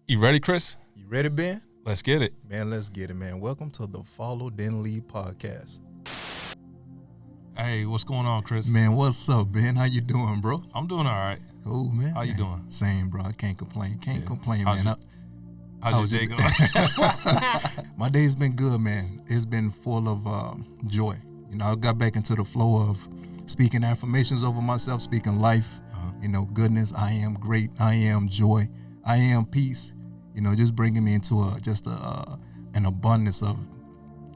You ready, Chris? You ready, Ben? Let's get it. Man, let's get it, man. Welcome to the Follow Then Lead podcast. Hey, what's going on, Chris? Man, what's up, Ben? How you doing, bro? I'm doing all right. Cool, man. How you doing? Same, bro. I can't complain. How's Man. How's your day going? My day's been good, man. It's been full of joy. You know, I got back into the flow of speaking affirmations over myself, speaking life, goodness. I am great. I am joy. I am peace. You know, just bringing me into an abundance of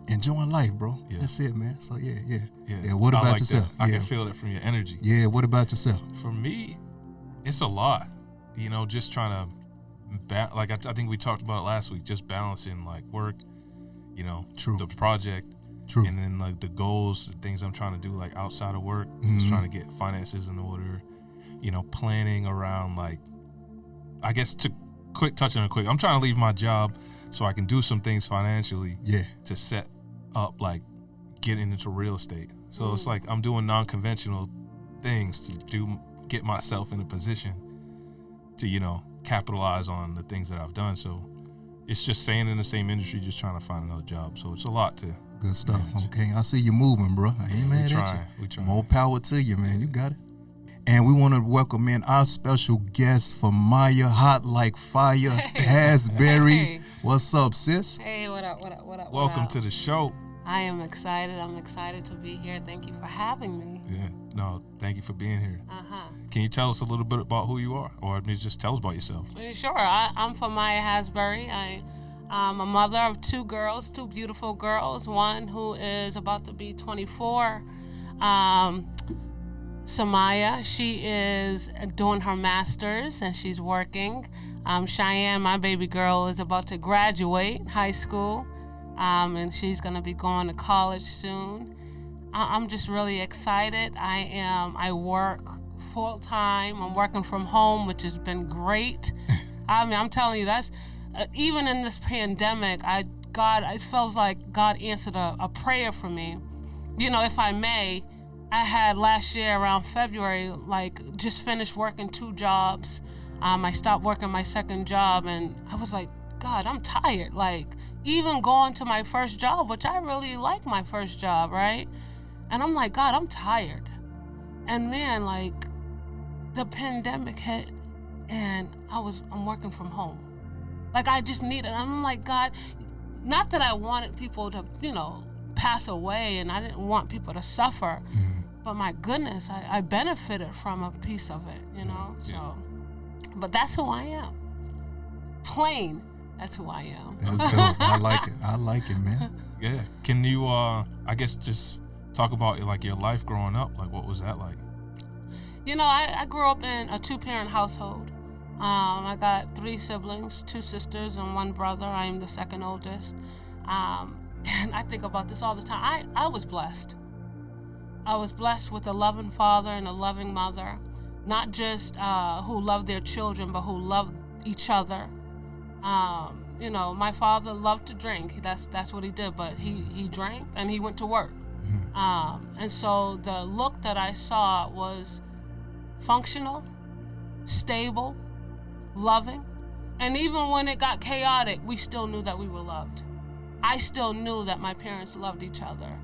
enjoying life, bro. Yeah. That's it, man. So, yeah. What about yourself? I can feel it from your energy. Yeah, what about yourself? For me, it's a lot. You know, just trying to, I think we talked about it last week, just balancing, like, work, True. The project. True. And then, like, the goals, the things I'm trying to do, like, outside of work. Mm-hmm. Just trying to get finances in order, planning around, like, I guess I'm trying to leave my job so I can do some things financially to set up, like, getting into real estate. So it's like I'm doing non-conventional things to get myself in a position to, capitalize on the things that I've done. So it's just staying in the same industry, just trying to find another job. So it's a lot to good stuff. manage. Okay, I see you moving, bro. I ain't mad at you. We trying. More power to you, man. You got it. And we want to welcome in our special guest, Famaya, hot like fire, Hasberry. Hey. What's up, sis? Hey, what up? Welcome to the show. I am excited. I'm excited to be here. Thank you for having me. Yeah. No, thank you for being here. Uh-huh. Can you tell us a little bit about who you are? Or just tell us about yourself? Sure. I'm Famaya Hasberry. I'm a mother of two beautiful girls. One who is about to be 24. Samaya, she is doing her master's and she's working. Cheyenne, my baby girl, is about to graduate high school, and she's going to be going to college soon. I'm just really excited. I work full time. I'm working from home, which has been great. I mean, I'm telling you, that's even in this pandemic, it feels like God answered a prayer for me. If I may, I had last year around February, just finished working 2 jobs. I stopped working my second job, and I was like, God, I'm tired. Even going to my first job, which I really like my first job, right? And I'm like, God, I'm tired. And man, the pandemic hit, and I'm working from home. I just needed, I'm like, God, not that I wanted people to, pass away, and I didn't want people to suffer. But my goodness, I benefited from a piece of it, So, but that's who I am. Plain, that's who I am. That's dope. I like it, man. Yeah. Can you, I guess, just talk about your life growing up? What was that like? I grew up in a 2-parent household. I got 3 siblings, 2 sisters and 1 brother. I am the second oldest. And I think about this all the time. I was blessed. I was blessed with a loving father and a loving mother, not just who loved their children, but who loved each other. My father loved to drink. That's what he did, but he drank and he went to work. And so the look that I saw was functional, stable, loving. And even when it got chaotic, we still knew that we were loved. I still knew that my parents loved each other.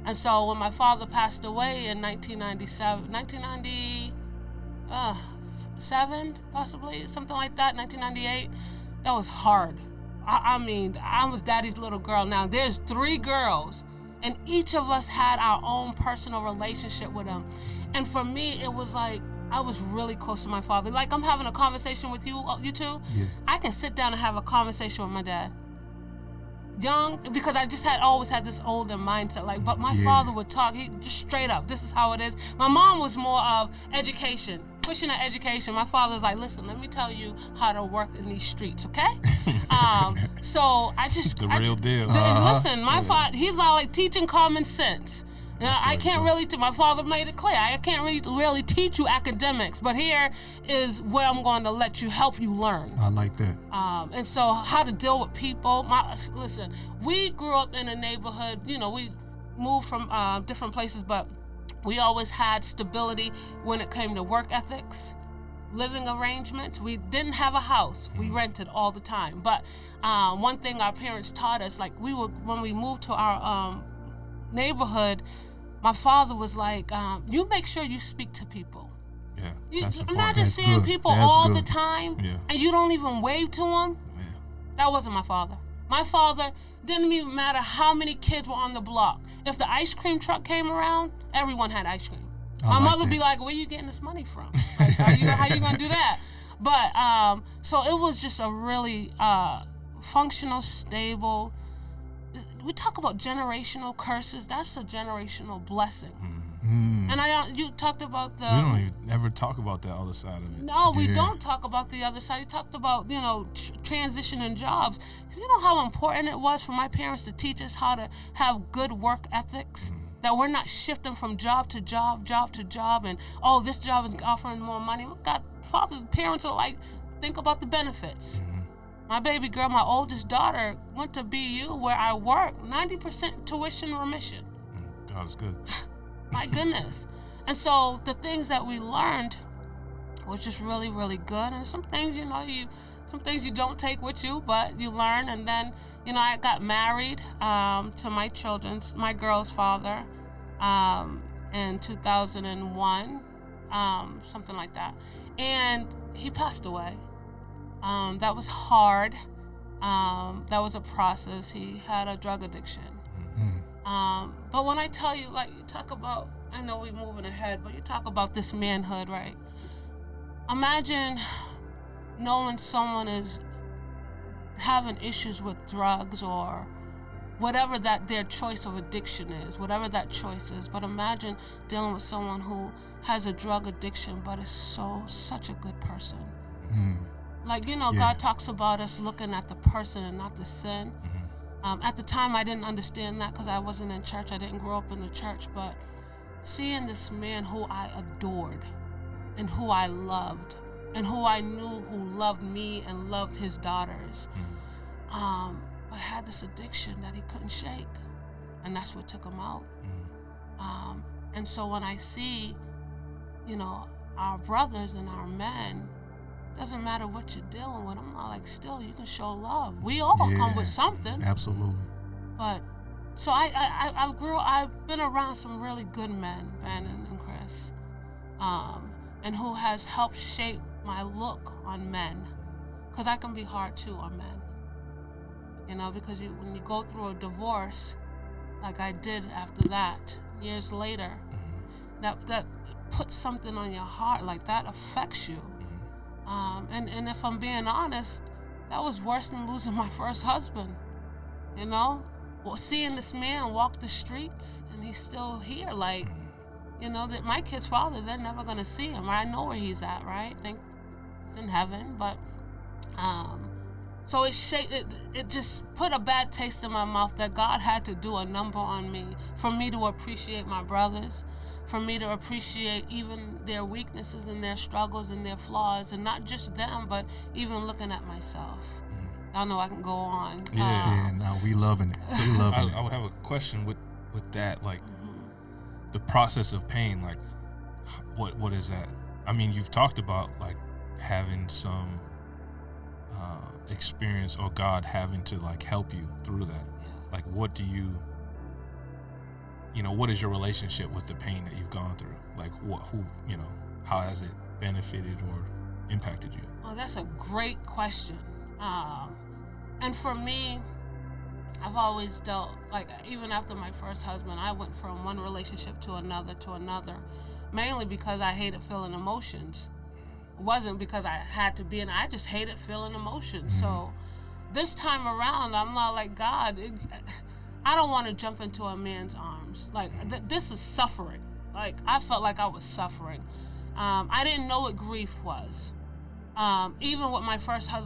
And so when my father passed away in 1997, possibly, something like that, 1998, that was hard. I mean, I was daddy's little girl. Now, there's 3 girls, and each of us had our own personal relationship with him. And for me, it was like, I was really close to my father. I'm having a conversation with you two. Yeah. I can sit down and have a conversation with my dad. Young, because I just always had this older mindset, but my father would talk, he just straight up, this is how it is. My mom was more of education, pushing at education. My father's like, listen, let me tell you how to work in these streets, okay? So I just... The real deal. Listen, my father, he's like teaching common sense. I can't really, my father made it clear, I can't really teach you academics, but here is where I'm going to help you learn. I like that. And so how to deal with people. Listen, we grew up in a neighborhood, we moved from different places, but we always had stability when it came to work ethics, living arrangements. We didn't have a house. We rented all the time. But one thing our parents taught us, like when we moved to our neighborhood, my father was like, you make sure you speak to people. Yeah, that's important. Imagine seeing people all the time and you don't even wave to them. Yeah. That wasn't my father. My father didn't even matter how many kids were on the block. If the ice cream truck came around, everyone had ice cream. My mother would be like, where are you getting this money from? Like, how you going to do that? But, so it was just a really functional, stable. We talk about generational curses. That's a generational blessing. And you talked about the... We don't even ever talk about the other side of it. No, we don't talk about the other side. You talked about, transitioning jobs. You know how important it was for my parents to teach us how to have good work ethics? That we're not shifting from job to job, and, this job is offering more money. Parents are like, think about the benefits. My baby girl, my oldest daughter, went to BU where I work, 90% tuition remission. God is good. My goodness. And so the things that we learned was just really, really good. And some things, some things you don't take with you, but you learn. And then, I got married to my girl's father in 2001, something like that. And he passed away. That was hard. That was a process. He had a drug addiction. But when I tell you, like, you talk about, I know we're moving ahead, but you talk about this manhood, right? Imagine knowing someone is having issues with drugs or whatever that their choice of addiction is, whatever that choice is. But imagine dealing with someone who has a drug addiction but is such a good person. Like, God talks about us looking at the person and not the sin. At the time, I didn't understand that because I wasn't in church. I didn't grow up in the church. But seeing this man who I adored and who I loved and who I knew who loved me and loved his daughters, but had this addiction that he couldn't shake. And that's what took him out. And so when I see, our brothers and our men, doesn't matter what you're dealing with. I'm not like, still, you can show love. We all come with something. Absolutely. But, so I've been around some really good men, Ben and Chris, and who has helped shape my look on men. Because I can be hard, too, on men. Because when you go through a divorce, like I did after that, years later, that puts something on your heart, like that affects you. And if I'm being honest, that was worse than losing my first husband. Well, seeing this man walk the streets and he's still here, like, that my kid's father, they're never gonna see him. I know where he's at, right? I think he's in heaven, but so it just put a bad taste in my mouth that God had to do a number on me for me to appreciate my brothers, for me to appreciate even their weaknesses and their struggles and their flaws, and not just them, but even looking at myself. I know I can go on. We loving it. We loving it. I would have a question with that, like the process of pain, like what is that? I mean, you've talked about like having some experience or God having to like help you through that. Like, what do you what is your relationship with the pain that you've gone through? Like, how has it benefited or impacted you? Well, that's a great question. And for me, I've always dealt, like, even after my first husband, I went from one relationship to another, mainly because I hated feeling emotions. It wasn't because I had to be in, I just hated feeling emotions. So this time around, I'm not like, God, I don't want to jump into a man's arms. Like, this is suffering. Like, I felt like I was suffering. I didn't know what grief was. Even with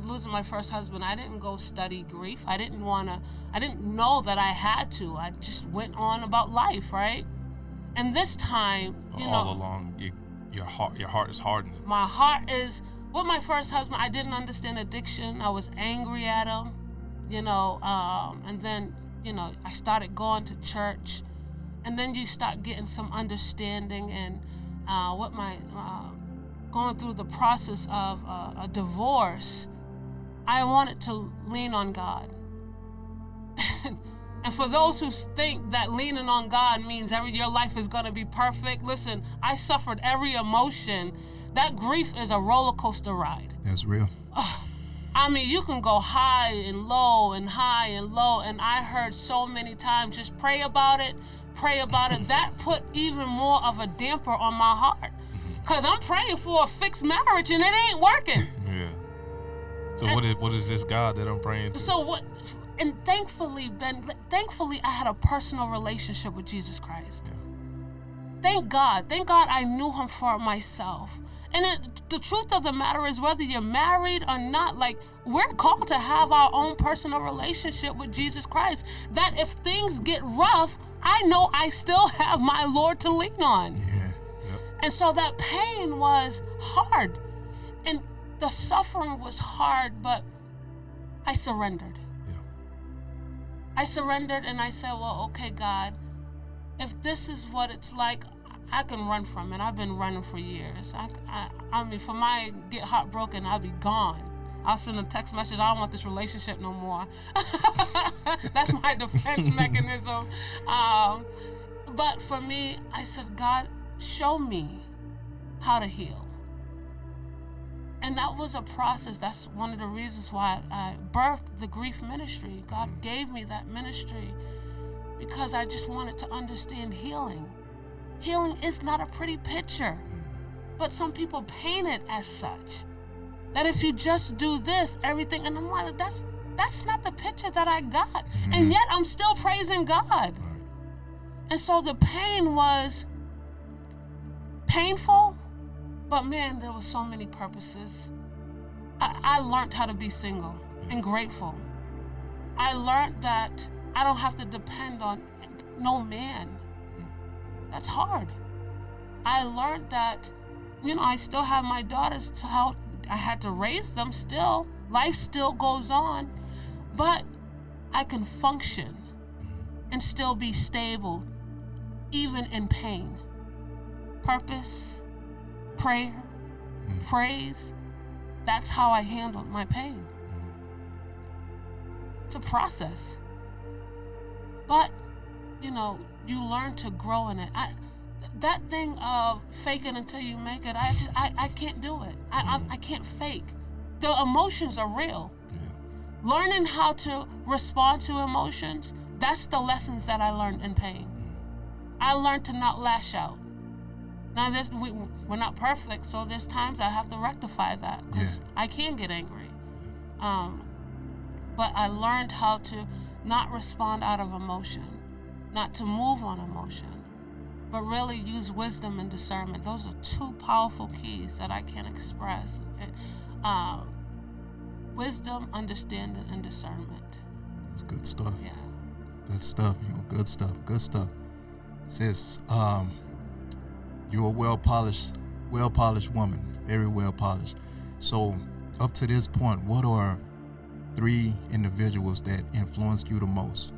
losing my first husband, I didn't go study grief. I didn't know that I had to. I just went on about life, right? And this time, all along, your heart is hardened. My heart is, with my first husband, I didn't understand addiction. I was angry at him, and then, I started going to church, and then you start getting some understanding. And with going through the process of a divorce, I wanted to lean on God. And for those who think that leaning on God means your life is going to be perfect, listen, I suffered every emotion. That grief is a roller coaster ride. That's real. I mean, you can go high and low and high and low. And I heard so many times, just pray about it, pray about it. That put even more of a damper on my heart. Because I'm praying for a fixed marriage and it ain't working. Yeah. So what is this God that I'm praying to? So what? And thankfully, I had a personal relationship with Jesus Christ. Yeah. Thank God I knew him for myself. And the truth of the matter is, whether you're married or not, like, we're called to have our own personal relationship with Jesus Christ. That if things get rough, I know I still have my Lord to lean on. Yeah. Yep. And so that pain was hard. And the suffering was hard, but I surrendered. I surrendered and I said, well, okay, God, if this is what it's like, I can run from it. I've been running for years. I mean, for my get heartbroken, I'll be gone. I'll send a text message, I don't want this relationship no more. That's my defense mechanism. But for me, I said, God, show me how to heal. And that was a process. That's one of the reasons why I birthed the grief ministry. God gave me that ministry because I just wanted to understand healing. Healing is not a pretty picture, but some people paint it as such. That if you just do this, everything, and I'm like, that's not the picture that I got. Mm-hmm. And yet I'm still praising God. And so the pain was painful, but man, there were so many purposes. I learned how to be single and grateful. I learned that I don't have to depend on no man. That's hard. I learned that, I still have my daughters to help. I had to raise them still. Life still goes on. But I can function and still be stable, even in pain. Purpose, prayer, praise, that's how I handled my pain. It's a process. But, you learn to grow in it. That thing of fake it until you make it, I can't do it. I can't fake. The emotions are real. Yeah. Learning how to respond to emotions, that's the lessons that I learned in pain. I learned to not lash out. Now, we're not perfect, so there's times I have to rectify that because I can get angry. But I learned how to not respond out of emotion, not to move on emotion, but really use wisdom and discernment. Those are two powerful keys that I can express. Wisdom, understanding, and discernment. That's good stuff. Yeah. Good stuff. Good stuff. Sis, you're a well-polished woman, very well-polished. So up to this point, what are 3 individuals that influenced you the most?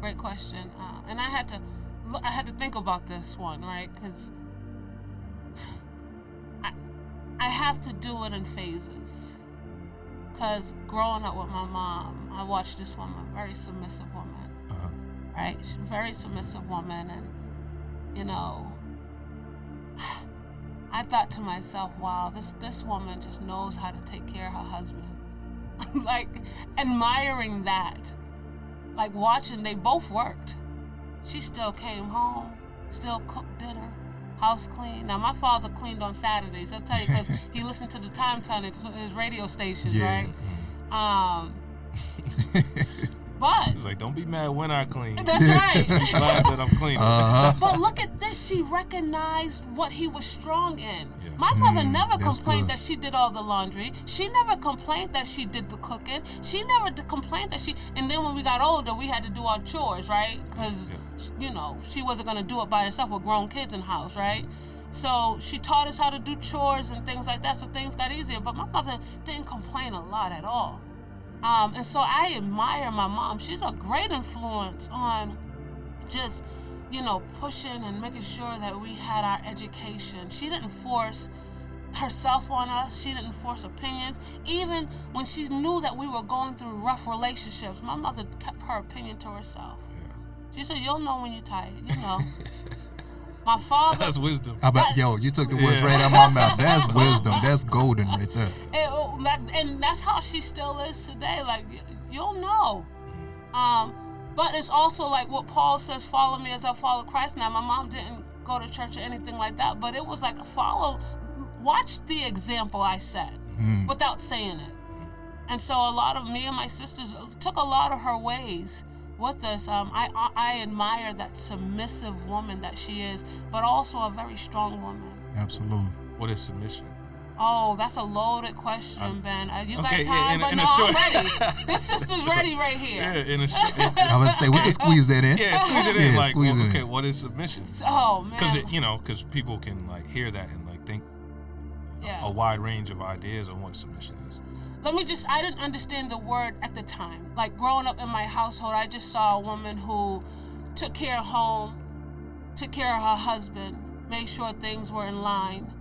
Great question. And I had to think about this one, right? Because I have to do it in phases. Because growing up with my mom, I watched this woman, very submissive woman, right? She's a very submissive woman, and I thought to myself, wow, this woman just knows how to take care of her husband. Like, admiring that. Like, watching, they both worked. She still came home, still cooked dinner, house clean. Now, my father cleaned on Saturdays, I'll tell you, because he listened to the Time Tonic, his radio stations, right? But it's like, don't be mad when I clean. That's right. Just be glad that I'm cleaning. But look at this. She recognized what he was strong in. Yeah. My mother never complained that she did all the laundry. She never complained that she did the cooking. She never complained that she... And then when we got older, we had to do our chores, right? Because, she wasn't going to do it by herself with grown kids in the house, right? So she taught us how to do chores and things like that, so things got easier. But my mother didn't complain a lot at all. And so I admire my mom. She's a great influence on just pushing and making sure that we had our education. She didn't force herself on us. She didn't force opinions. Even when she knew that we were going through rough relationships, my mother kept her opinion to herself. Yeah. She said, "You'll know when you're tired, My father. That's wisdom. You took the words right out of my mouth. That's wisdom. That's golden right there. And that's how she still is today. Like, you'll know. But it's also like what Paul says, follow me as I follow Christ. Now, my mom didn't go to church or anything like that, but it was like watch the example I set without saying it. And so a lot of me and my sisters took a lot of her ways with us. I admire that submissive woman that she is, but also a very strong woman. Absolutely. What is submission? Oh, that's a loaded question, Ben. You got time? I'm ready. This sister's ready right here. I would say we can squeeze that in. Yeah, squeeze it in. Okay, what is submission? Oh, man. Because people can hear that and think a wide range of ideas on what submission is. I didn't understand the word at the time. Like, growing up in my household, I just saw a woman who took care of home, took care of her husband, made sure things were in line.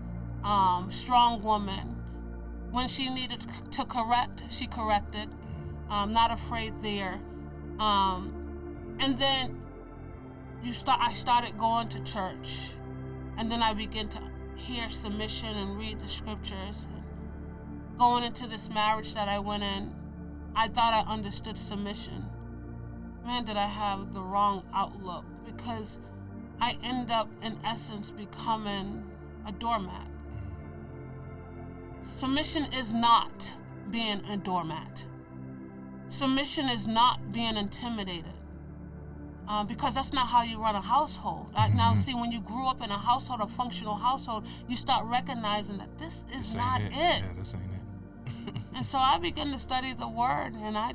Strong woman. When she needed to correct, she corrected. Not afraid there. And then I started going to church, and then I began to hear submission and read the scriptures. And going into this marriage that I went in, I thought I understood submission. Man, did I have the wrong outlook, because I end up, in essence, becoming a doormat. Submission is not being a doormat. Submission is not being intimidated, because that's not how you run a household. Now, see, when you grew up in a household, a functional household, you start recognizing that this is not it. Yeah, this ain't it. And so I began to study the word, and I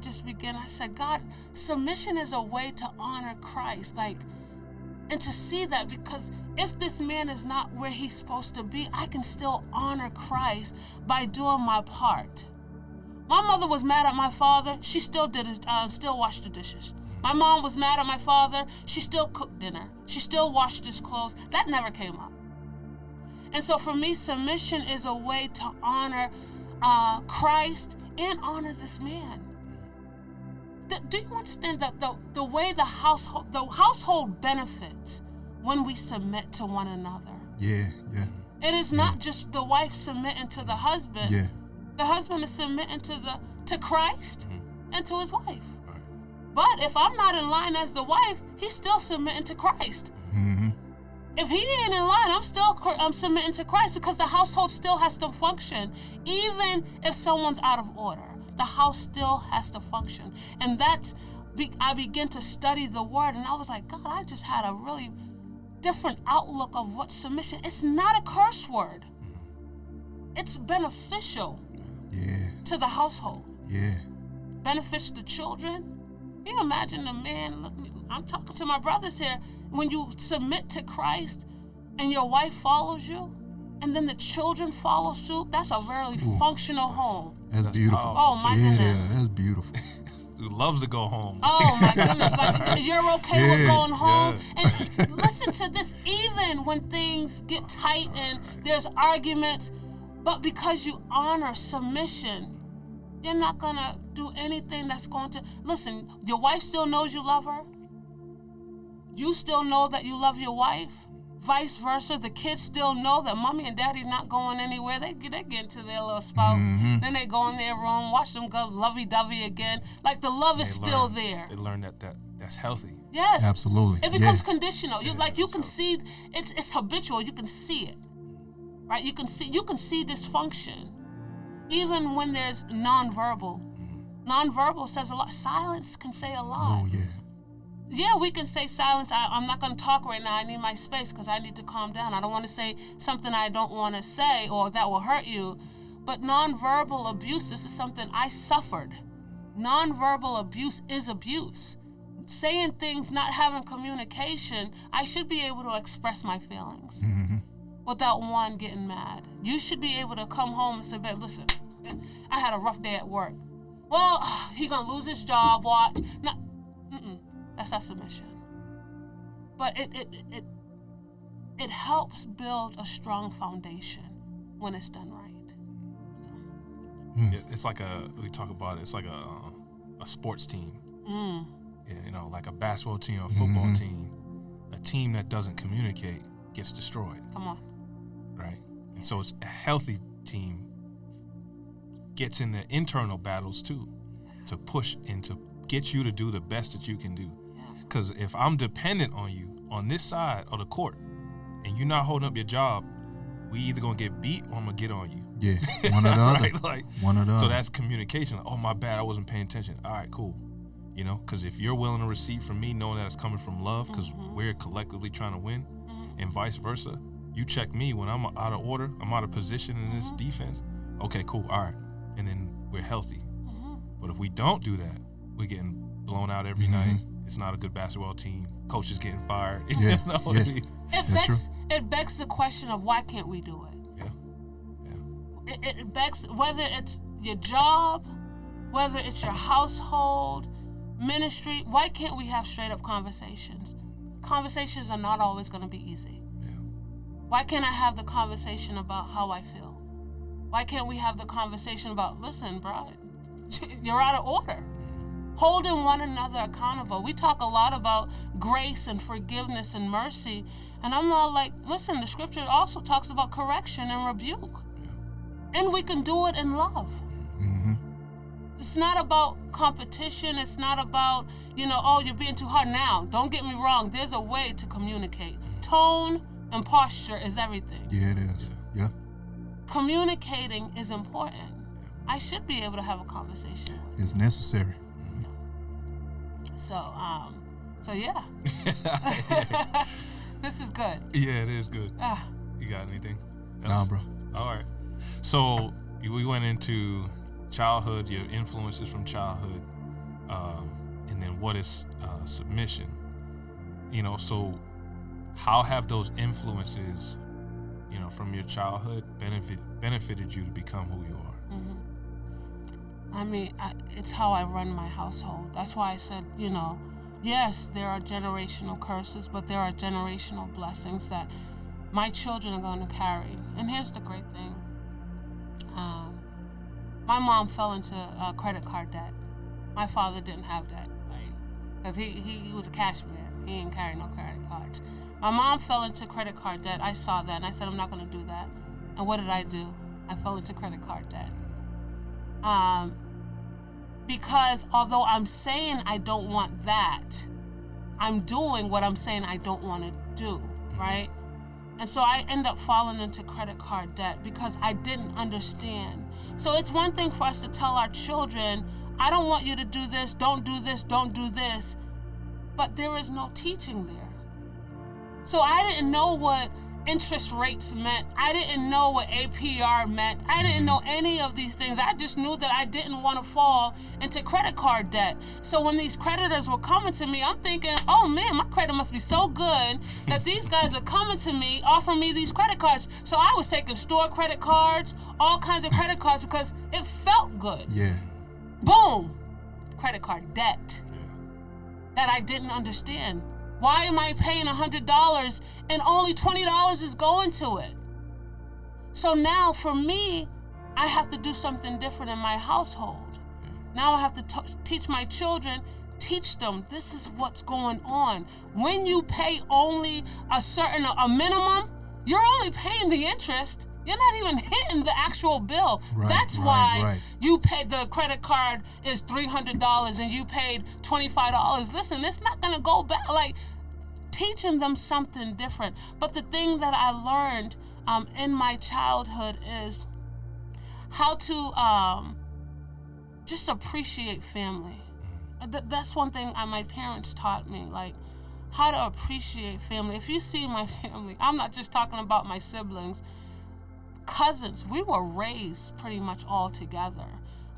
said, God, submission is a way to honor Christ, and to see that, because if this man is not where he's supposed to be, I can still honor Christ by doing my part. My mother was mad at my father. She still still washed the dishes. My mom was mad at my father. She still cooked dinner. She still washed his clothes. That never came up. And so for me, submission is a way to honor Christ and honor this man. Do you understand that the way the household benefits when we submit to one another? Yeah. It is not just the wife submitting to the husband. Yeah. The husband is submitting to Christ and to his wife. But if I'm not in line as the wife, he's still submitting to Christ. Mm-hmm. If he ain't in line, I'm submitting to Christ, because the household still has to function, even if someone's out of order. The house still has to function. And I began to study the word, and I was like, God, I just had a really different outlook of what submission. It's not a curse word. It's beneficial to the household. Yeah. Benefits the children. Can you imagine the man? I'm talking to my brothers here. When you submit to Christ and your wife follows you, and then the children follow suit, that's a very functional home. That's beautiful. Oh, my goodness. That's beautiful. Who loves to go home. Oh, my goodness. You're okay with going home. Yeah. And listen to this. Even when things get tight and there's arguments, but because you honor submission, you're not going to do anything that's going to... Listen, your wife still knows you love her. You still know that you love your wife. Vice versa, the kids still know that mommy and daddy not going anywhere. They get into their little spouse. Mm-hmm. Then they go in their room, watch them go lovey-dovey again. Like, the love is still there. They learn that's healthy. Yes. Absolutely. It becomes conditional. You can see, it's habitual. You can see it. Right? You can see dysfunction. Even when there's nonverbal. Mm-hmm. Nonverbal says a lot. Silence can say a lot. Oh, yeah. Yeah, we can say silence. I'm not going to talk right now. I need my space because I need to calm down. I don't want to say something I don't want to say or that will hurt you. But nonverbal abuse, this is something I suffered. Nonverbal abuse is abuse. Saying things, not having communication, I should be able to express my feelings without one getting mad. You should be able to come home and say, babe, listen, I had a rough day at work. Well, he going to lose his job, watch. That's not submission. but it helps build a strong foundation when it's done right. So. It's like we talk about it, it's like a sports team. Yeah, like a basketball team or a football team. A team that doesn't communicate gets destroyed. Come on. Right? And so it's a healthy team gets in the internal battles too, to push and to get you to do the best that you can do. Because if I'm dependent on you on this side of the court and you're not holding up your job, we either gonna get beat or I'm gonna get on you. Yeah, one or the other. Right? Like, one or the other. So that's communication. Like, oh, my bad, I wasn't paying attention. All right, cool. Because if you're willing to receive from me, knowing that it's coming from love, because we're collectively trying to win, and vice versa, you check me when I'm out of order, I'm out of position in this defense. Okay, cool, all right. And then we're healthy. But if we don't do that, we're getting blown out every night. It's not a good basketball team. Coach is getting fired. Yeah, you know what I mean? It begs the question of why can't we do it? It begs, whether it's your job, whether it's your household, ministry, why can't we have straight up conversations? Conversations are not always going to be easy. Why can't I have the conversation about how I feel? Why can't we have the conversation about, listen, bro, you're out of order? Holding one another accountable. We talk a lot about grace and forgiveness and mercy. And I'm not like, listen, the scripture also talks about correction and rebuke. And we can do it in love. It's not about competition. It's not about, oh, you're being too hard now. Don't get me wrong. There's a way to communicate. Tone and posture is everything. Yeah, it is. Yeah. Communicating is important. I should be able to have a conversation. It's necessary. So yeah. This is good. Yeah, it is good. You got anything else? Nah, bro. All right. So we went into childhood, your influences from childhood, and then what is submission. So how have those influences, from your childhood benefited you to become who you are? I mean, it's how I run my household. That's why I said, yes, there are generational curses, but there are generational blessings that my children are going to carry. And here's the great thing. My mom fell into credit card debt. My father didn't have that, right? Because he was a cashier. He didn't carry no credit cards. My mom fell into credit card debt. I saw that, and I said, I'm not going to do that. And what did I do? I fell into credit card debt. Because although I'm saying I don't want that, I'm doing what I'm saying I don't want to do, right? And so I end up falling into credit card debt because I didn't understand. So it's one thing for us to tell our children, I don't want you to do this, don't do this, don't do this. But there is no teaching there. So I didn't know what interest rates meant. I didn't know what APR meant. I didn't know any of these things. I just knew that I didn't want to fall into credit card debt. So when these creditors were coming to me, I'm thinking, oh man, my credit must be so good that these guys are coming to me, offering me these credit cards. So I was taking store credit cards, all kinds of credit cards because it felt good. Yeah. Boom, credit card debt that I didn't understand. Why am I paying $100 and only $20 is going to it? So now for me, I have to do something different in my household. Now I have to teach my children, teach them this is what's going on. When you pay only a minimum, you're only paying the interest. You're not even hitting the actual bill. That's why you pay, the credit card is $300 and you paid $25. Listen, it's not gonna go back. Like, teaching them something different. But the thing that I learned in my childhood is how to just appreciate family. That's one thing my parents taught me, like how to appreciate family. If you see my family, I'm not just talking about my siblings, cousins, we were raised pretty much all together.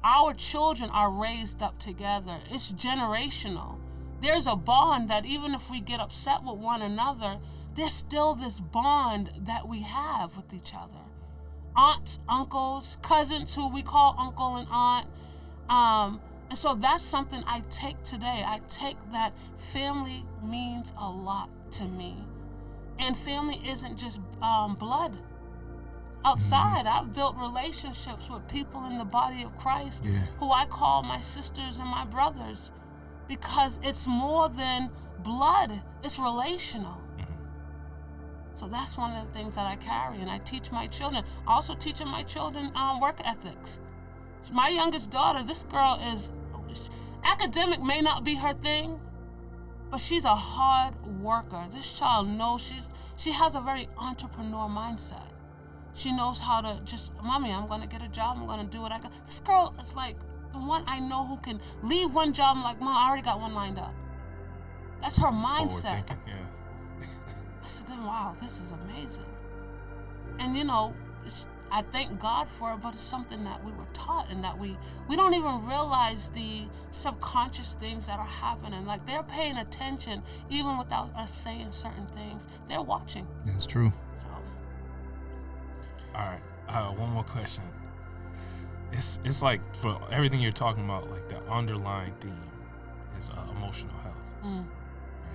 Our children are raised up together. It's generational. There's a bond that even if we get upset with one another, there's still this bond that we have with each other. Aunts, uncles, cousins who we call uncle and aunt. And so that's something I take today. I take that family means a lot to me. And family isn't just blood. Outside, I've built relationships with people in the body of Christ who I call my sisters and my brothers, because it's more than blood, it's relational. So that's one of the things that I carry, and I teach my children. I also teaching my children work ethics. My youngest daughter, this girl is, academic may not be her thing, but she's a hard worker. This child knows she has a very entrepreneur mindset. She knows how to just, Mommy, I'm gonna get a job, I'm gonna do what I got. This girl is like the one I know who can leave one job, I'm like, Mom, I already got one lined up. That's her mindset. Forward thinking, yeah. I said, wow, this is amazing. And I thank God for it, but it's something that we were taught, and that we don't even realize the subconscious things that are happening. Like, they're paying attention even without us saying certain things. They're watching. That's true. So. All right, one more question. It's like, for everything you're talking about, like the underlying theme is emotional health. Right?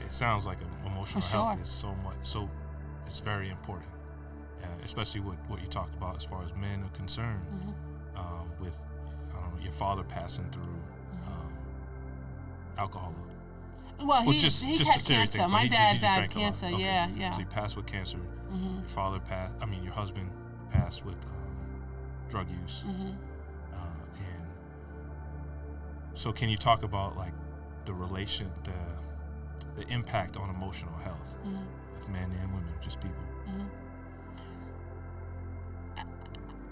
It sounds like emotional health is so it's very important. Especially with what you talked about as far as men are concerned, with your father passing through alcohol. Well, he had cancer. My dad died of cancer. Okay. Yeah. So he passed with cancer. Your father passed. Your husband passed with drug use. And so, can you talk about like the impact on emotional health with men and women, just people?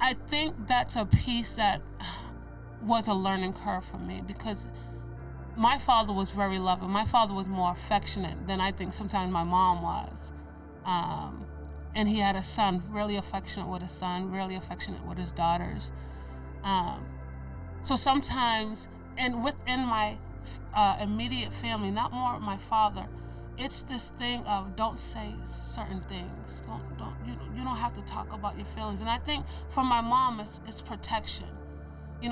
I think that's a piece that was a learning curve for me, because my father was very loving. My father was more affectionate than I think sometimes my mom was. And he had a son, really affectionate with his son, really affectionate with his daughters. So sometimes, and within my immediate family, not more my father, it's this thing of don't say certain things. You don't have to talk about your feelings. And I think for my mom, it's protection.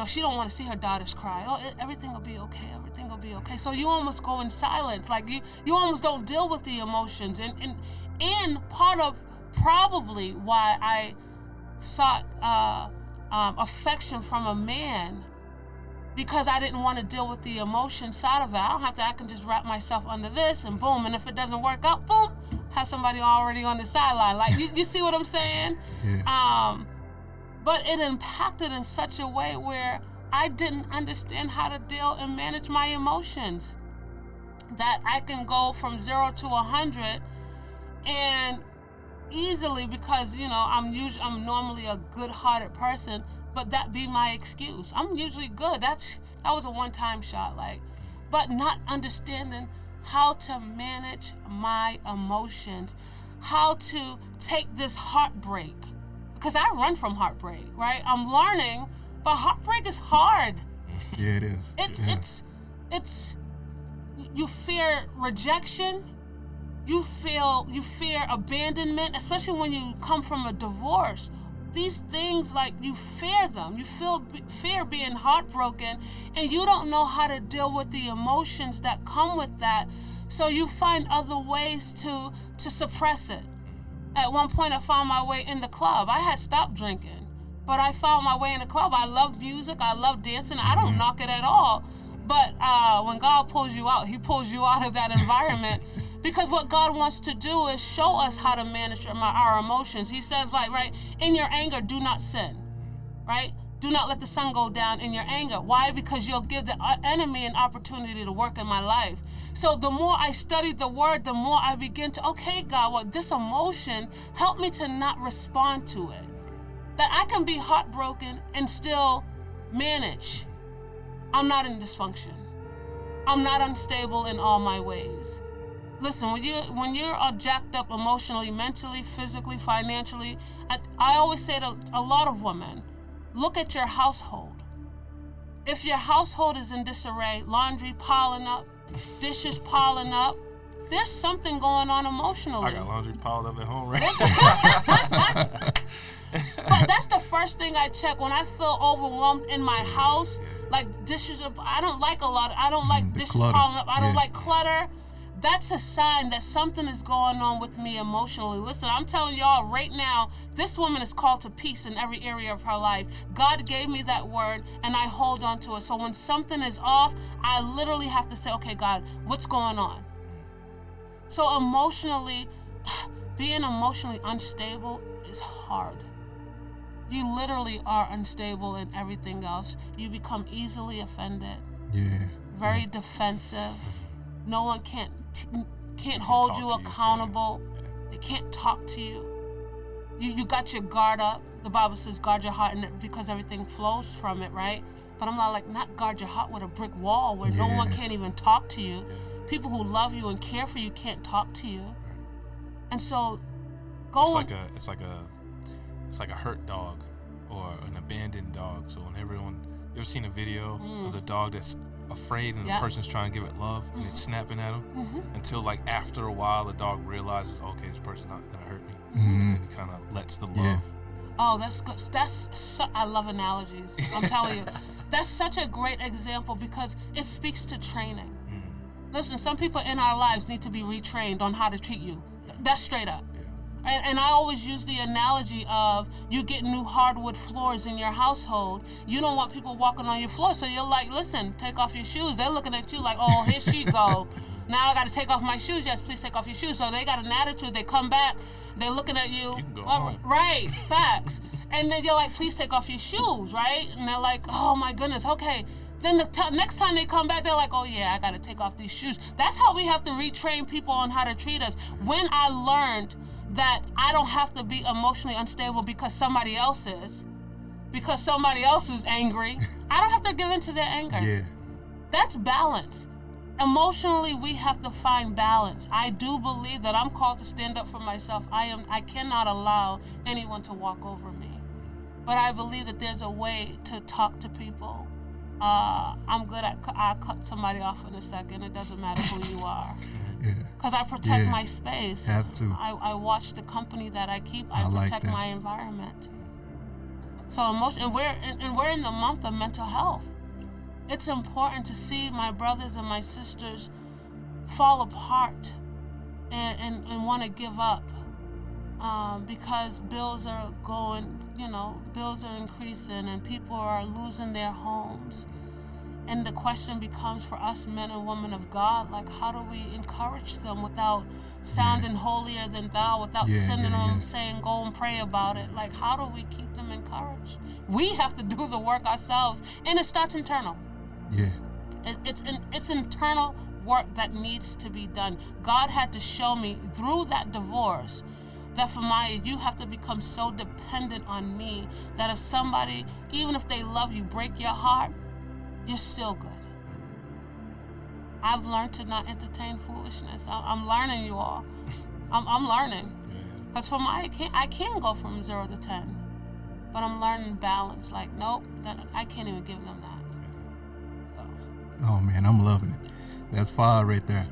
She don't want to see her daughters cry. Oh, everything will be okay. Everything will be okay. So you almost go in silence. Like you almost don't deal with the emotions. And part of probably why I sought affection from a man, because I didn't want to deal with the emotion side of it. I can just wrap myself under this and boom. And if it doesn't work out, boom, have somebody already on the sideline. Like, you see what I'm saying? Yeah. But it impacted in such a way where I didn't understand how to deal and manage my emotions. That I can go from 0 to 100 and easily, because, I'm normally a good-hearted person, but that be my excuse. I'm usually good. That was a one-time shot, but not understanding how to manage my emotions, how to take this heartbreak, because I run from heartbreak, right? I'm learning, but heartbreak is hard. Yeah, it is. It's you fear rejection, you fear abandonment, especially when you come from a divorce. These things, you fear them. You fear being heartbroken, and you don't know how to deal with the emotions that come with that. So you find other ways to suppress it. At one point, I found my way in the club. I had stopped drinking, but I found my way in the club. I love music. I love dancing. I don't knock it at all. But when God pulls you out, He pulls you out of that environment. Because what God wants to do is show us how to manage our emotions. He says, right, in your anger, do not sin, right? Do not let the sun go down in your anger. Why? Because you'll give the enemy an opportunity to work in my life. So the more I studied the word, the more I begin to, okay, God, this emotion, help me to not respond to it. That I can be heartbroken and still manage. I'm not in dysfunction. I'm not unstable in all my ways. Listen, when you're all jacked up emotionally, mentally, physically, financially, I always say to a lot of women, look at your household. If your household is in disarray, laundry piling up, dishes piling up, there's something going on emotionally. I got laundry piled up at home right now. But that's the first thing I check when I feel overwhelmed in my house. Like dishes, I don't like dishes clutter. piling up. I don't like clutter. that's a sign that something is going on with me emotionally. Listen, I'm telling y'all right now, this woman is called to peace in every area of her life. God gave me that word, and I hold on to it. So when something is off, I literally have to say, okay, God, what's going on? So emotionally, being emotionally unstable is hard. You literally are unstable in everything else. You become easily offended. Yeah. Very defensive. No one can't hold you accountable. They can't talk to you. You got your guard up. The Bible says guard your heart, and because everything flows from it, right? But I'm not guard your heart with a brick wall where no one can't even talk to you. People who love you and care for you can't talk to you. And so it's like a hurt dog or an abandoned dog. So when you ever seen a video of the dog that's afraid and the person's trying to give it love and it's snapping at him until like after a while the dog realizes, okay, this person's not gonna hurt me, and it kind of lets the love. Oh, that's good. I love analogies. I'm telling you, that's such a great example because it speaks to training. Listen, some people in our lives need to be retrained on how to treat you. That's straight up. And I always use the analogy of you get new hardwood floors in your household. You don't want people walking on your floor, so you're like, listen, take off your shoes. They're looking at you like, oh, here she go. Now I got to take off my shoes. Yes, please take off your shoes. So they got an attitude. They come back. They're looking at you. You can go home. Right, facts. And then you're like, please take off your shoes, right? And they're like, oh, my goodness, okay. Then next time they come back, they're like, oh, yeah, I got to take off these shoes. That's how we have to retrain people on how to treat us. When I learned that I don't have to be emotionally unstable because somebody else is angry, I don't have to give in to their anger. Yeah. That's balance. Emotionally, we have to find balance. I do believe that I'm called to stand up for myself. I cannot allow anyone to walk over me. But I believe that there's a way to talk to people. I'm good at, I'll cut somebody off in a second. It doesn't matter who you are. Because I protect my space. Have to. I watch the company that I keep. I protect my environment. So emotion, and we're in the month of mental health. It's important to see my brothers and my sisters fall apart and want to give up because bills are bills are increasing and people are losing their homes. And the question becomes for us men and women of God, like, how do we encourage them without sounding holier than thou, without sending them saying, go and pray about it? Like, how do we keep them encouraged? We have to do the work ourselves, and it starts internal. Yeah. It's internal work that needs to be done. God had to show me through that divorce that, Famaya, you have to become so dependent on me that if somebody, even if they love you, break your heart, you're still good. I've learned to not entertain foolishness. I'm learning, you all. I'm learning. Because Famaya, I can go from 0 to 10. But I'm learning balance. Like, nope, I can't even give them that. So. Oh, man, I'm loving it. That's fire right there.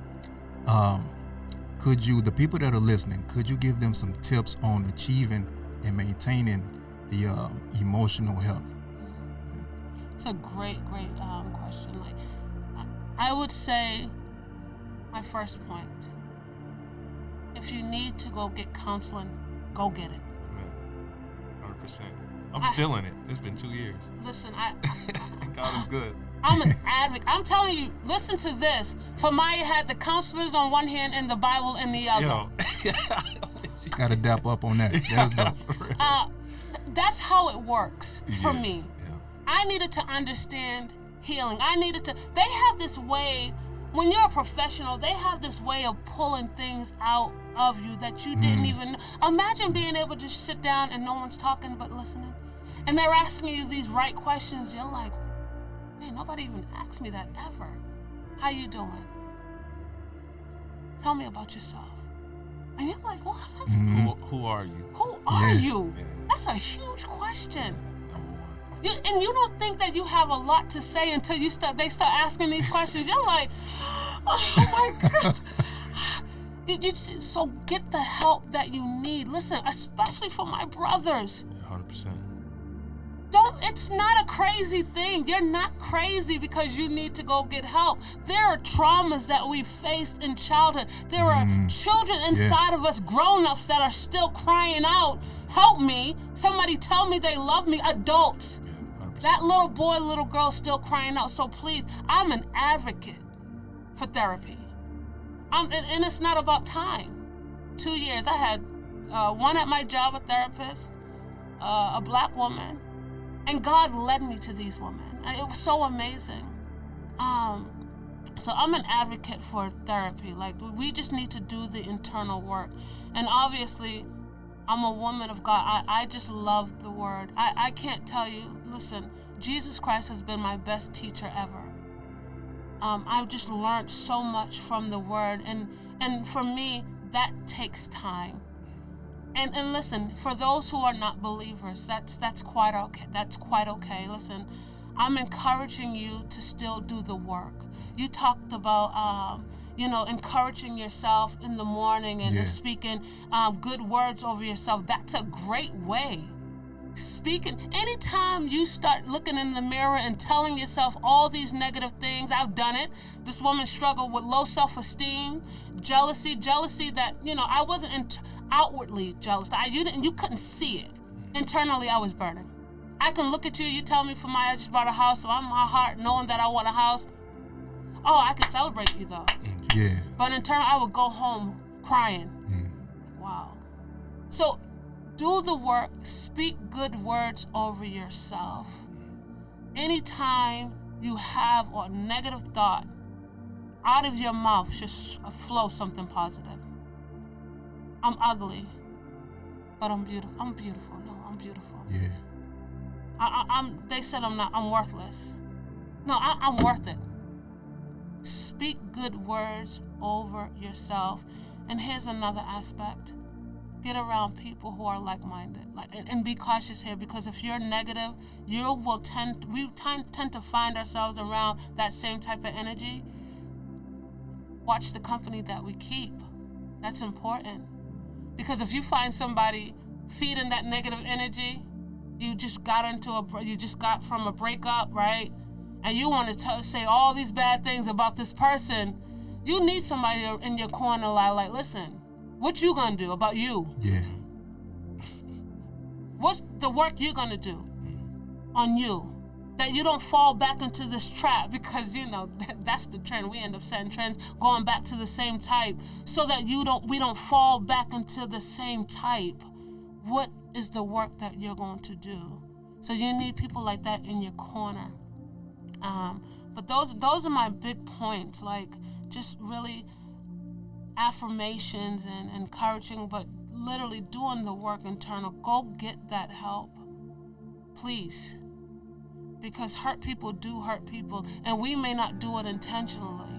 Could you, the people that are listening, could you give them some tips on achieving and maintaining the emotional health? It's a great question. Like, I would say, my first point, if you need to go get counseling, go get it. Amen. 100%. I'm still in it. It's been 2 years. Listen, God is good. I'm an advocate. I'm telling you, listen to this. Famaya had the counselors on one hand and the Bible in the other. Yo. Got to dap up on that. That's dope. That's how it works for me. I needed to understand healing. They have this way, when you're a professional, they have this way of pulling things out of you that you didn't even, imagine being able to sit down and no one's talking but listening. And they're asking you these right questions. You're like, man, nobody even asked me that ever. How you doing? Tell me about yourself. And you're like, what? Who are you? Who are you? That's a huge question. And you don't think that you have a lot to say until they start asking these questions. You're like, oh my God. So get the help that you need. Listen, especially for my brothers. 100%. It's not a crazy thing. You're not crazy because you need to go get help. There are traumas that we faced in childhood. There are children inside of us, grown-ups, that are still crying out, help me. Somebody tell me they love me. Adults. That little boy, little girl still crying out. So please, I'm an advocate for therapy. And it's not about time. 2 years. I had one at my job, a therapist, a black woman. And God led me to these women. It was so amazing. So I'm an advocate for therapy. Like, we just need to do the internal work. And obviously, I'm a woman of God. I just love the word. I can't tell you, listen, Jesus Christ has been my best teacher ever. I've just learned so much from the word. And for me, that takes time. And listen, for those who are not believers, that's quite okay. That's quite okay. Listen, I'm encouraging you to still do the work. You talked about, encouraging yourself in the morning and speaking good words over yourself. That's a great way. Speaking, anytime you start looking in the mirror and telling yourself all these negative things, I've done it. This woman struggled with low self-esteem, jealousy that, I wasn't outwardly jealous. You couldn't see it. Internally, I was burning. I can look at you, you tell me, Famaya, I just bought a house, so I'm in my heart knowing that I want a house. Oh, I can celebrate you though. Yeah. But internally, I would go home crying. Wow. So do the work, speak good words over yourself. Anytime you have a negative thought, out of your mouth should flow something positive. I'm ugly, but I'm beautiful. I'm beautiful. No, I'm beautiful. Yeah. They said I'm worthless. No, I'm worth it. Speak good words over yourself. And here's another aspect. Get around people who are like-minded. And be cautious here, because if you're negative, we tend to find ourselves around that same type of energy. Watch the company that we keep. That's important. Because if you find somebody feeding that negative energy, you just got from a breakup, right? And you want to say all these bad things about this person, you need somebody in your corner like, listen, what you gonna do about you? Yeah. What's the work you're gonna do on you? That you don't fall back into this trap, because that's the trend. We end up setting trends, going back to the same type, so that we don't fall back into the same type. What is the work that you're going to do? So you need people like that in your corner. But those are my big points, like just really affirmations and encouraging, but literally doing the work internal. Go get that help, please. Because hurt people do hurt people, and we may not do it intentionally.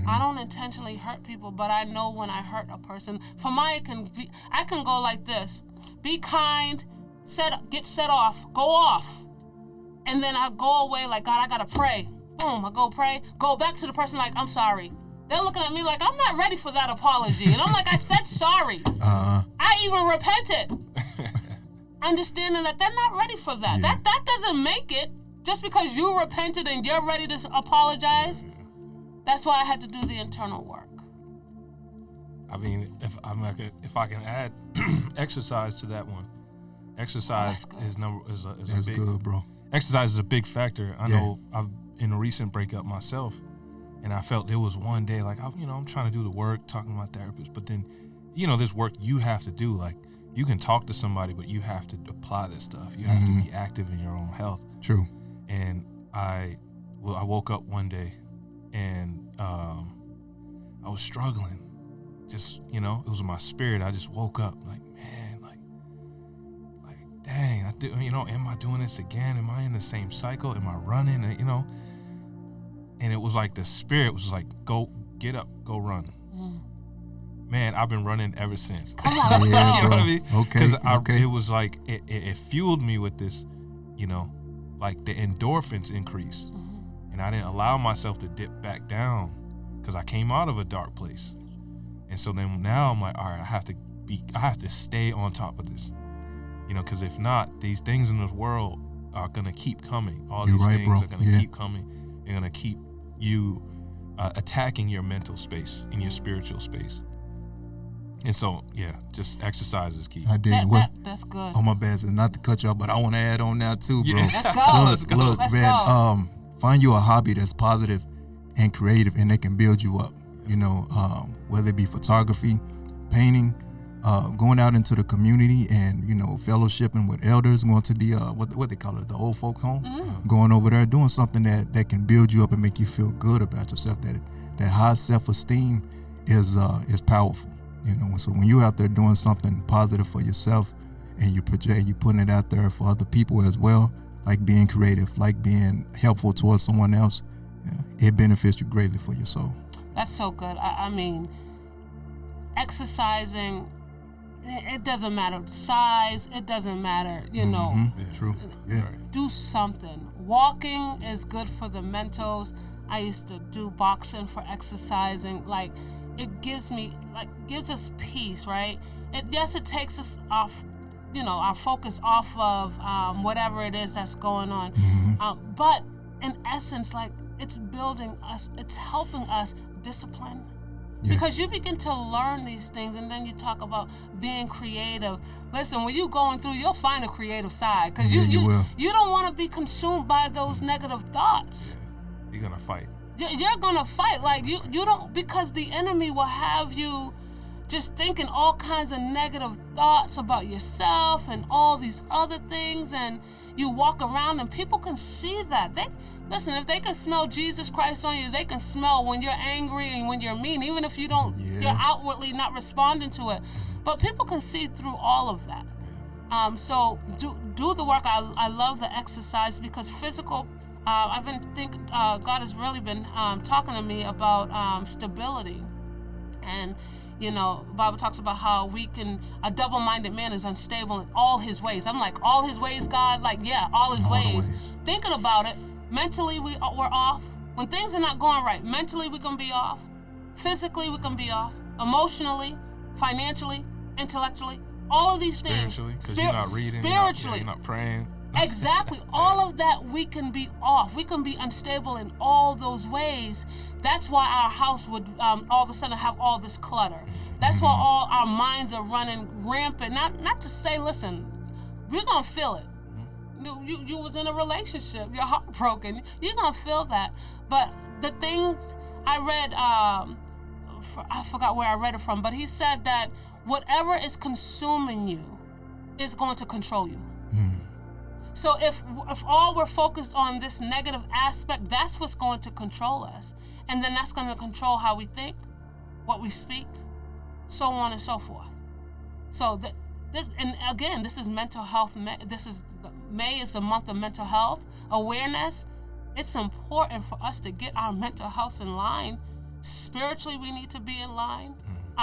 I don't intentionally hurt people, but I know when I hurt a person. Famaya I can go like this: be kind, get set off, go off, and then I go away like, God, I gotta pray. Boom, I go pray, go back to the person like, I'm sorry. They're looking at me like, I'm not ready for that apology, and I'm like, I said sorry. I even repented, understanding that they're not ready for that. Yeah. That doesn't make it. Just because you repented and you're ready to apologize, that's why I had to do the internal work. I mean, if I can add exercise to that one, exercise is That's a big. good, bro. Exercise is a big factor. I know I've in a recent breakup myself, and I felt there was one day like I'm trying to do the work, talking to my therapist, but then this work you have to do. Like, you can talk to somebody, but you have to apply this stuff. You have to be active in your own health. True. And I woke up one day, and I was struggling. Just it was my spirit. I just woke up like, man, like dang, am I doing this again? Am I in the same cycle? Am I running? And it was like the spirit was like, go get up, go run. Man, I've been running ever since. Come on, yeah, you bro. What I mean? Okay. Because it was like it fueled me with this, like the endorphins increase, and I didn't allow myself to dip back down because I came out of a dark place, and so then now I'm like, all right, I have to stay on top of this, because if not, these things in this world, are going to keep coming. All You're these right, things bro. are going to keep coming. They're going to keep you attacking your mental space and your spiritual space. And so, yeah, just exercise is key. I did. That's good. Oh, my bad. So not to cut you off, but I want to add on now too, bro. Yeah. Let's go. Look, Let's man. go. Find you a hobby that's positive and creative, and they can build you up. You know, whether it be photography, painting, going out into the community, and fellowshipping with elders, going to the what they call it, the old folk home, going over there, doing something that can build you up and make you feel good about yourself. That high self-esteem is powerful. So when you're out there doing something positive for yourself, and you putting it out there for other people as well, like being creative, like being helpful towards someone else, it benefits you greatly for your soul. That's so good. I mean, exercising, it doesn't matter the size, it doesn't matter, Yeah, true. Yeah. Do something. Walking is good for the mentals. I used to do boxing for exercising. Like, it gives us peace, right? It takes us off, our focus off of whatever it is that's going on. But in essence, like, it's building us, it's helping us discipline. Yeah. Because you begin to learn these things, and then you talk about being creative. Listen, when you're going through, you'll find a creative side, because you don't want to be consumed by those negative thoughts. Yeah. You're gonna fight. You're gonna fight. Like, you don't, because the enemy will have you just thinking all kinds of negative thoughts about yourself and all these other things, and you walk around and people can see that. Listen, if they can smell Jesus Christ on you, they can smell when you're angry and when you're mean, even if you don't, you're outwardly not responding to it. But people can see through all of that. So do the work. I love the exercise, because physical, I've been thinking, God has really been talking to me about stability. And the Bible talks about how a double-minded man is unstable in all his ways. I'm like, all his ways, God? Like, yeah, all his ways. Thinking about it, mentally we're off. When things are not going right, mentally we can be off. Physically we can be off. Emotionally, financially, intellectually, all of these things. Spiritually, because you're not reading, spiritually. you're not praying. Exactly. All of that, we can be off. We can be unstable in all those ways. That's why our house would all of a sudden have all this clutter. That's why all our minds are running rampant. Not to say, listen, we're going to feel it. You was in a relationship, you're heartbroken, you're going to feel that. But the things I read, I forgot where I read it from, but he said that whatever is consuming you is going to control you. So if all we're focused on this negative aspect, that's what's going to control us. And then that's going to control how we think, what we speak, so on and so forth. So this is mental health. May is the month of mental health awareness. It's important for us to get our mental health in line. Spiritually, we need to be in line.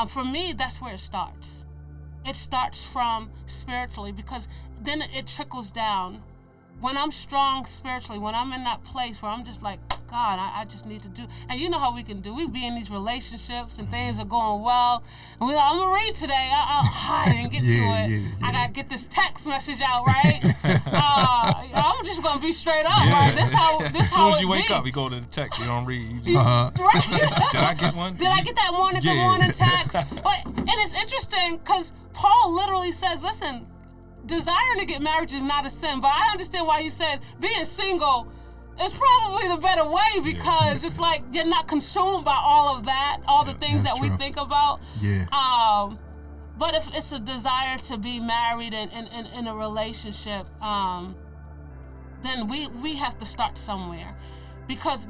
For me, that's where it starts. It starts from spiritually, because then it trickles down. When I'm strong spiritually, when I'm in that place where I'm just like, God, I just need to do. And you know how we can do. We be in these relationships and things are going well. And we're like, I'm going to read today. I didn't get to it. Yeah. I got to get this text message out, right? I'm just going to be straight up, right? This how as soon as you wake up, you go to the text. You don't read. You right? Did I get one? Did I get that morning, good morning text? And it's interesting, because Paul literally says, listen, desiring to get married is not a sin, but I understand why he said being single is probably the better way, because it's like you're not consumed by all of that, all the things that we think about. Yeah. But if it's a desire to be married and in a relationship, then we have to start somewhere, because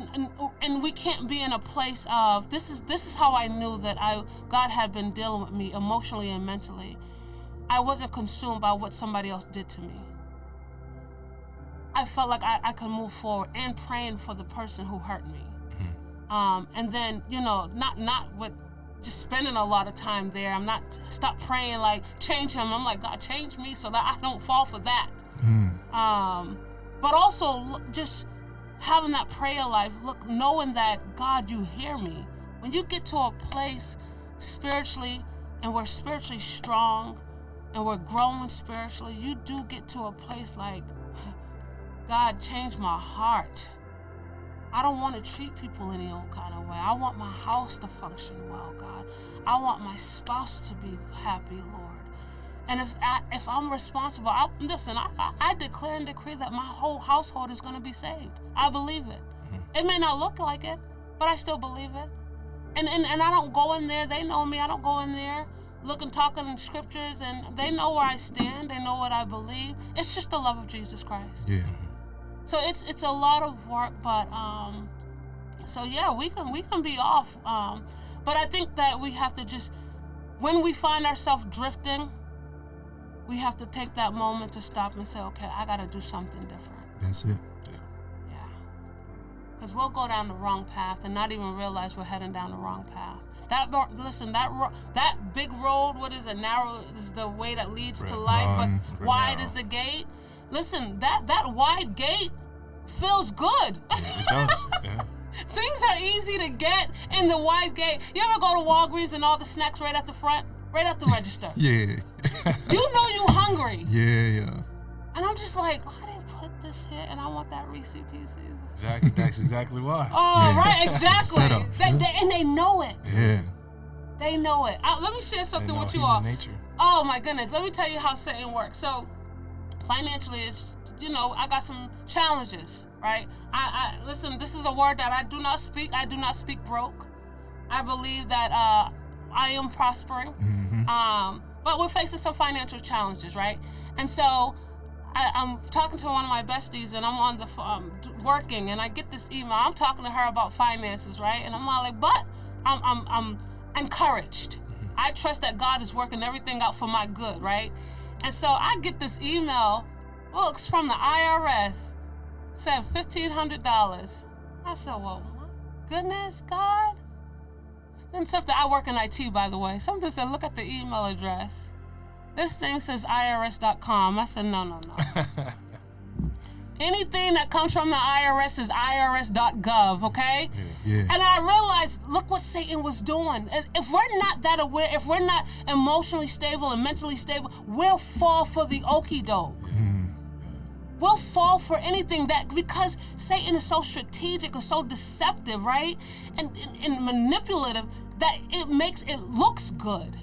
and we can't be in a place of this is how I knew that God had been dealing with me emotionally and mentally. I wasn't consumed by what somebody else did to me. I felt like I could move forward and praying for the person who hurt me. And then, not with just spending a lot of time there. I'm not stop praying like change him. I'm like, God, change me so that I don't fall for that. But also just having that prayer life, knowing that, God, you hear me. When you get to a place spiritually, and we're spiritually strong, and we're growing spiritually, you do get to a place like, God, change my heart. I don't want to treat people any old kind of way. I want my house to function well, God. I want my spouse to be happy, Lord. And if I'm responsible, I declare and decree that my whole household is going to be saved. I believe it. It may not look like it, but I still believe it. And I don't go in there. They know me. I don't go in there talking in scriptures, and they know where I stand. They know what I believe. It's just the love of Jesus Christ. Yeah. So it's a lot of work, but so yeah, we can be off. But I think that we have to just, when we find ourselves drifting, we have to take that moment to stop and say, okay, I got to do something different. That's it. Yeah. Because we'll go down the wrong path and not even realize we're heading down the wrong path. That big road, what is it? Narrow is the way that leads to life, but wide is the gate. Listen, that wide gate feels good. Yeah, it does. Yeah. Things are easy to get in the wide gate. You ever go to Walgreens and all the snacks right at the front? Right at the register. Yeah. You know you hungry. Yeah. And I'm just like, why they put this here? And I want that Reese Pieces. Exactly. That's exactly why. Oh, Yeah. right, exactly. Set up. And they know it. Yeah. They know it. Let me share something with you human all. nature. Oh my goodness. Let me tell you how Satan works. So financially, I got some challenges, right? I listen, this is a word that I do not speak. I do not speak broke. I believe that I am prospering. But we're facing some financial challenges, right? And so I'm talking to one of my besties, and I'm on the working, and I get this email. I'm talking to her about finances, right? And I'm all like, but I'm encouraged. I trust that God is working everything out for my good, right? And so I get this email, it's from the IRS, said $1,500. I said, well, my goodness, God. Then something, I work in IT, by the way. Something said, look at the email address. This thing says IRS.com. I said, no. Anything that comes from the IRS is IRS.gov, okay? Yeah. And I realized, look what Satan was doing. And if we're not that aware, if we're not emotionally stable and mentally stable, we'll fall for the okie doke. We'll fall for anything because Satan is so strategic and so deceptive, right? And manipulative that it looks good.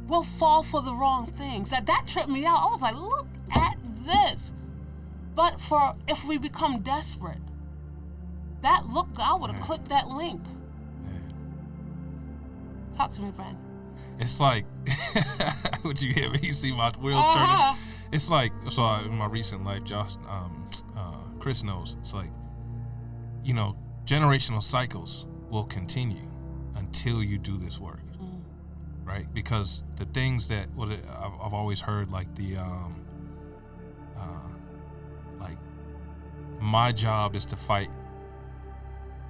We'll fall for the wrong things. That tripped me out. I was like, look at this. But if we become desperate, I would have clicked that link. Talk to me, Brandon. It's like, what you hear me? You see my wheels turning? It's like, in my recent life, Chris knows, it's like, generational cycles will continue until you do this work, right? Because the things that, I've always heard, like my job is to fight.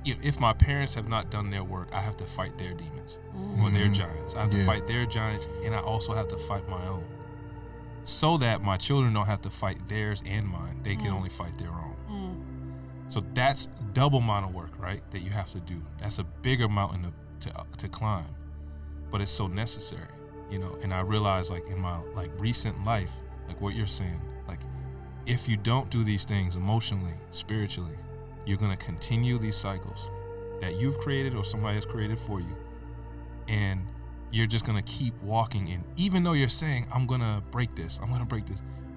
If my parents have not done their work, I have to fight their demons or their giants. I have to fight their giants, and I also have to fight my own, so that my children don't have to fight theirs and mine. They can only fight their own. So that's double amount of work, right? That you have to do. That's a bigger mountain to climb, but it's so necessary, And I realize, like in my recent life, like what you're saying, like if you don't do these things emotionally, spiritually, you're gonna continue these cycles that you've created or somebody has created for you, and you're just gonna keep walking in. Even though you're saying, I'm gonna break this,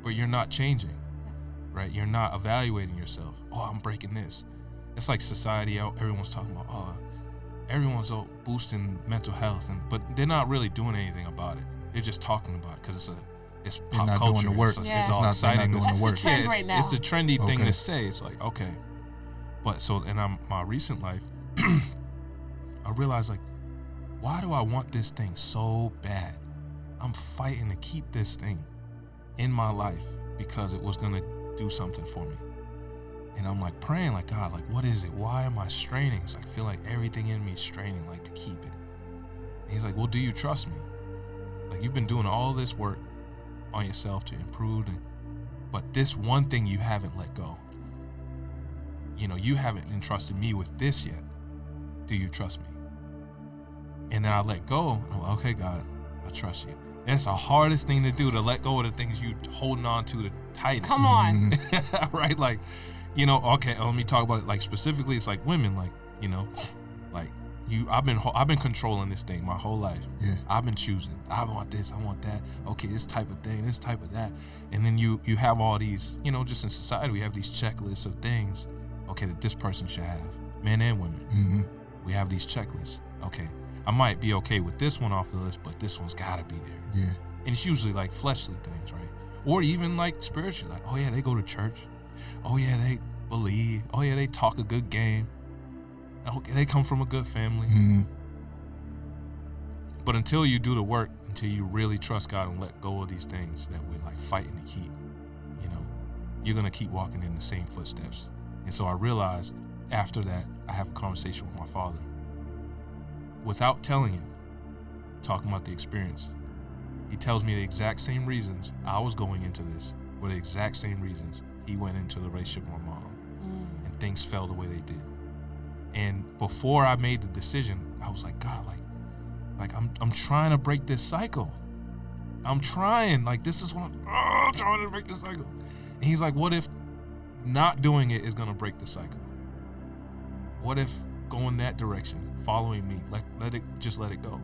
but you're not changing, right? You're not evaluating yourself. Oh, I'm breaking this. It's like society out. Everyone's talking about, everyone's boosting mental health, but they're not really doing anything about it. They're just talking about it because it's pop not culture. doing the work. It's all exciting. They're not doing the work. Trend right now. It's the trendy thing to say. It's like, okay. But my recent life, I realized, like, why do I want this thing so bad? I'm fighting to keep this thing in my life because it was gonna do something for me. And I'm like praying, like, God, like, what is it? Why am I straining? It's like, I feel like everything in me is straining, like, to keep it. And he's like, well, do you trust me? Like, you've been doing all this work on yourself to improve, but this one thing you haven't let go. You haven't entrusted me with this yet. Do you trust me? And then I let go. I'm like, okay, God, I trust you. And it's the hardest thing to do, to let go of the things you holding on to tightest. Come on. Right? Like, you know, okay, let me talk about it. Like, specifically, it's like women, like, you know, like, I've been controlling this thing my whole life. Yeah. I've been choosing. I want this, I want that. Okay, this type of thing, this type of that. And then you have all these, you know, just in society, we have these checklists of things, okay, that this person should have, men and women. Mm-hmm. We have these checklists. Okay, I might be okay with this one off the list, but this one's gotta be there. Yeah. And it's usually like fleshly things, right? Or even like spiritually, like, oh yeah, they go to church. Oh yeah, they believe. Oh yeah, they talk a good game. Okay, they come from a good family. Mm-hmm. But until you do the work, until you really trust God and let go of these things that we're like fighting to keep, you know, you're gonna keep walking in the same footsteps. And so I realized after that, I have a conversation with my father. Without telling him, talking about the experience, he tells me the exact same reasons I was going into this were the exact same reasons he went into the relationship with my mom. And things fell the way they did. And before I made the decision, I was like, God, like I'm trying to break this cycle. I'm trying. Like, this is what I'm trying to break this cycle. And he's like, what if not doing it is going to break the cycle? What if going that direction, following me, like let it go?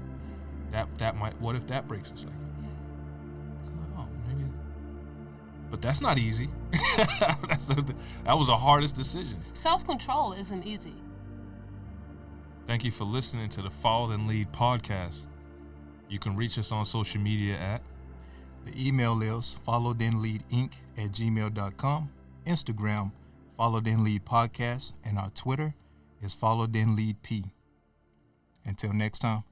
That might, what if that breaks the cycle? Oh, maybe. But that's not easy. That was the hardest decision. Self-control isn't easy. Thank you for listening to the Follow Then Lead podcast. You can reach us on social media at... The email is followthenleadinc@gmail.com. Instagram, Follow Then Lead Podcast. And our Twitter is Follow Then Lead P. Until next time.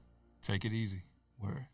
Take it easy. Word.